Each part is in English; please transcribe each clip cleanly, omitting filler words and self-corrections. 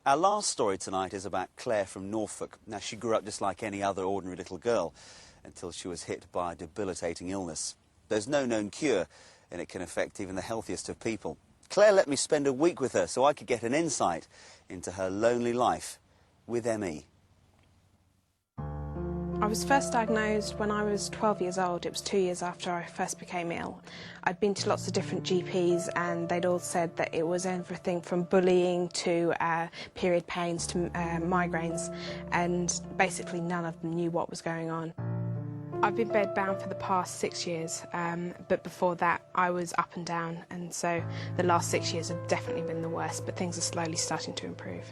Our last story tonight is about Claire from Norfolk. Now, she grew up just like any other ordinary little girl until she was hit by a debilitating illness. There's no known cure, and it can affect even the healthiest of people. Claire let me spend a week with her so I could get an insight into her lonely life with ME. I was first diagnosed when I was 12 years old. It was 2 years after I first became ill. I'd been to lots of different GPs and they'd all said that it was everything from bullying to period pains to migraines, and basically none of them knew what was going on. I've been bedbound for the past 6 years, but before that I was up and down, and so the last 6 years have definitely been the worst, but things are slowly starting to improve.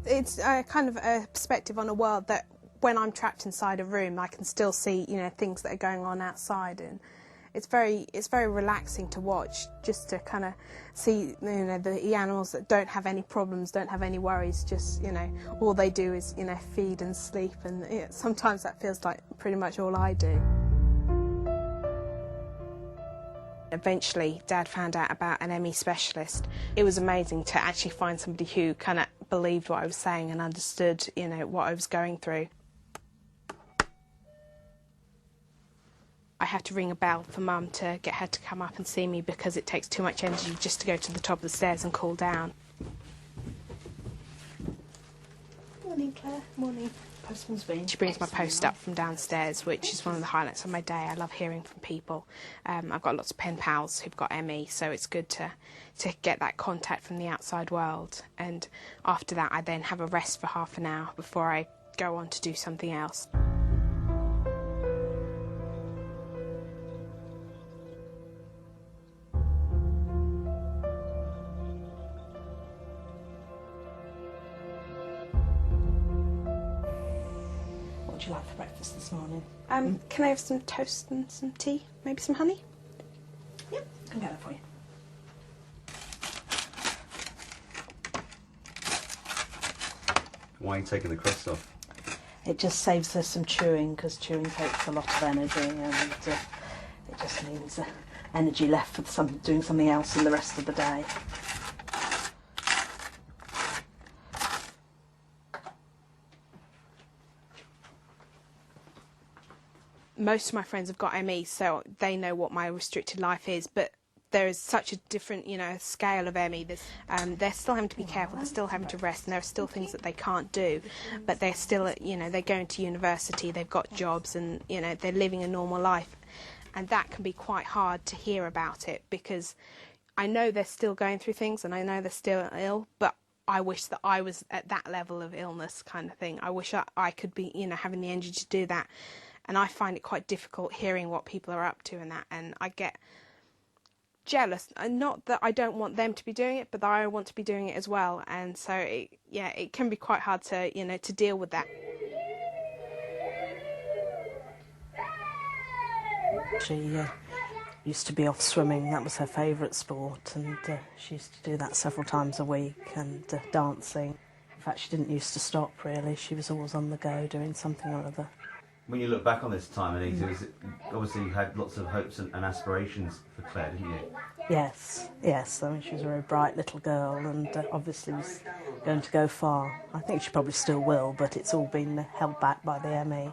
It's kind of a perspective on a world that when I'm trapped inside a room I can still see, you know, things that are going on outside, and it's very relaxing to watch, just to kind of see, you know, the animals that don't have any problems, don't have any worries, just, you know, all they do is, you know, feed and sleep, and you know, sometimes that feels like pretty much all I do. Eventually, Dad found out about an ME specialist. It was amazing to actually find somebody who kind of believed what I was saying and understood, you know, what I was going through. I had to ring a bell for Mum to get her to come up and see me because it takes too much energy just to go to the top of the stairs and cool down. Morning, Claire. Morning. Postman's been. She brings my post up from downstairs, which is one of the highlights of my day. I love hearing from people. I've got lots of pen pals who've got ME, so it's good to get that contact from the outside world. And after that, I then have a rest for half an hour before I go on to do something else. What would you like for breakfast this morning? Can I have some toast and some tea? Maybe some honey? Yep, I can get that for you. Why are you taking the crust off? It just saves her some chewing, because chewing takes a lot of energy, and it just means energy left for doing something else in the rest of the day. Most of my friends have got ME, so they know what my restricted life is, but there is such a different, you know, scale of ME. They're still having to be careful, they're still having to rest, and there are still things that they can't do, but they're still, you know, they're going to university, they've got jobs, and, you know, they're living a normal life. And that can be quite hard to hear about it, because I know they're still going through things, and I know they're still ill, but I wish that I was at that level of illness kind of thing. I wish I could be, you know, having the energy to do that. And I find it quite difficult hearing what people are up to and that, and I get jealous. And not that I don't want them to be doing it, but that I want to be doing it as well. And so, it can be quite hard to, you know, to deal with that. She used to be off swimming, that was her favourite sport, and she used to do that several times a week, and dancing. In fact, she didn't used to stop, really. She was always on the go doing something or other. When you look back on this time, Anita, obviously you had lots of hopes and aspirations for Claire, didn't you? Yes. I mean, she was a very bright little girl, and obviously was going to go far. I think she probably still will, but it's all been held back by the ME.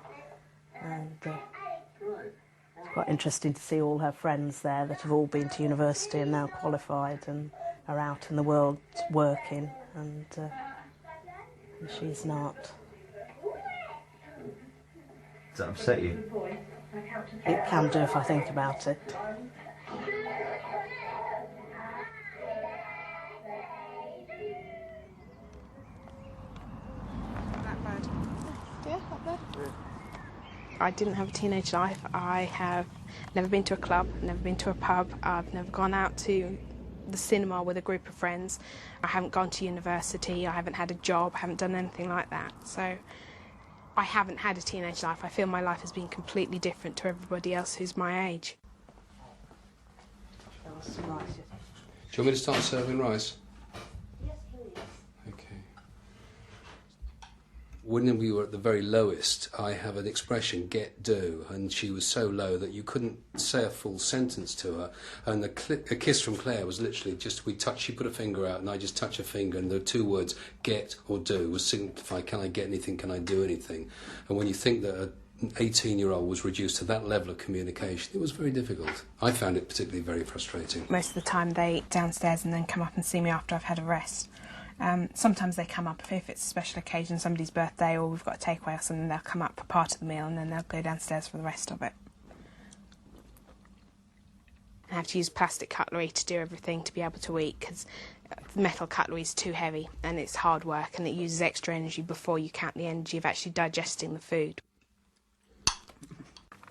And it's quite interesting to see all her friends there that have all been to university and now qualified and are out in the world working, and she's not. Does that upset you? It can do if I think about it. That bad. Yeah, up there. I didn't have a teenage life. I have never been to a club, never been to a pub. I've never gone out to the cinema with a group of friends. I haven't gone to university. I haven't had a job. I haven't done anything like that. So I haven't had a teenage life. I feel my life has been completely different to everybody else who's my age. Do you want me to start serving rice? Yes, please. Okay. When we were at the very lowest, I have an expression, get, do, and she was so low that you couldn't say a full sentence to her, and a kiss from Claire was literally just, she put a finger out and I just touch a finger, and the two words, get or do, was signify, can I get anything, can I do anything? And when you think that an 18-year-old was reduced to that level of communication, it was very difficult. I found it particularly very frustrating. Most of the time they eat downstairs and then come up and see me after I've had a rest. Sometimes they come up if it's a special occasion, somebody's birthday, or we've got a takeaway or something, they'll come up for part of the meal and then they'll go downstairs for the rest of it. I have to use plastic cutlery to do everything to be able to eat, because metal cutlery is too heavy and it's hard work and it uses extra energy before you count the energy of actually digesting the food. Do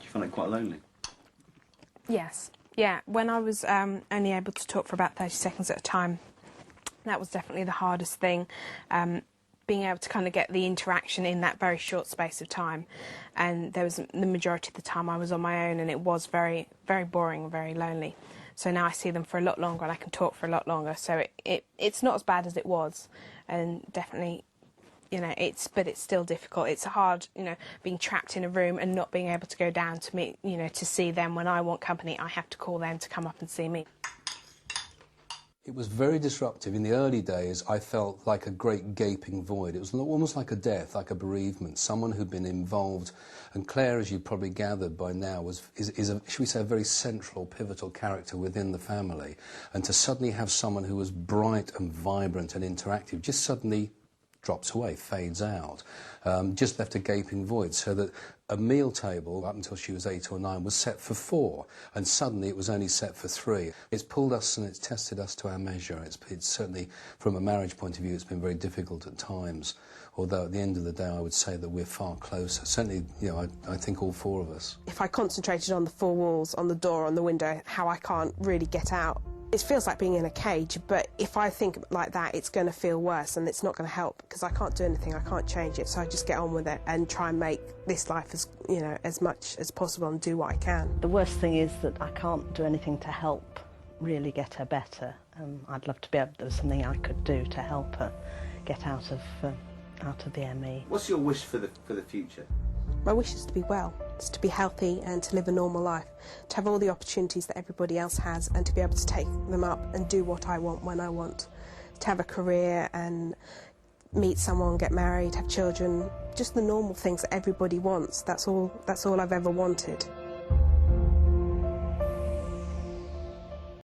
you find it quite lonely? Yes. Yeah, when I was only able to talk for about 30 seconds at a time, that was definitely the hardest thing, being able to kind of get the interaction in that very short space of time. And there was the majority of the time I was on my own, and it was very, very boring and very lonely. So now I see them for a lot longer and I can talk for a lot longer. So it's not as bad as it was, and definitely, you know, but it's still difficult. It's hard, you know, being trapped in a room and not being able to go down to meet, you know, to see them. When I want company, I have to call them to come up and see me. It was very disruptive. In the early days, I felt like a great gaping void. It was almost like a death, like a bereavement, someone who'd been involved. And Claire, as you probably gathered by now, is a, should we say, a very central, pivotal character within the family. And to suddenly have someone who was bright and vibrant and interactive just suddenly drops away, fades out, just left a gaping void, so that a meal table, up until she was 8 or 9, was set for 4, and suddenly it was only set for 3. It's pulled us and it's tested us to our measure. It's certainly, from a marriage point of view, it's been very difficult at times, although at the end of the day I would say that we're far closer. Certainly, you know, I think all 4 of us. If I concentrated on the 4 walls, on the door, on the window, how I can't really get out, it feels like being in a cage, but if I think like that, it's going to feel worse and it's not going to help, because I can't do anything, I can't change it, so I just get on with it and try and make this life as, you know, as much as possible and do what I can. The worst thing is that I can't do anything to help really get her better. I'd love to be able, there was something I could do to help her get out of the ME. What's your wish for the future? My wish is to be well, is to be healthy and to live a normal life, to have all the opportunities that everybody else has and to be able to take them up and do what I want when I want, to have a career and meet someone, get married, have children, just the normal things that everybody wants. That's all I've ever wanted.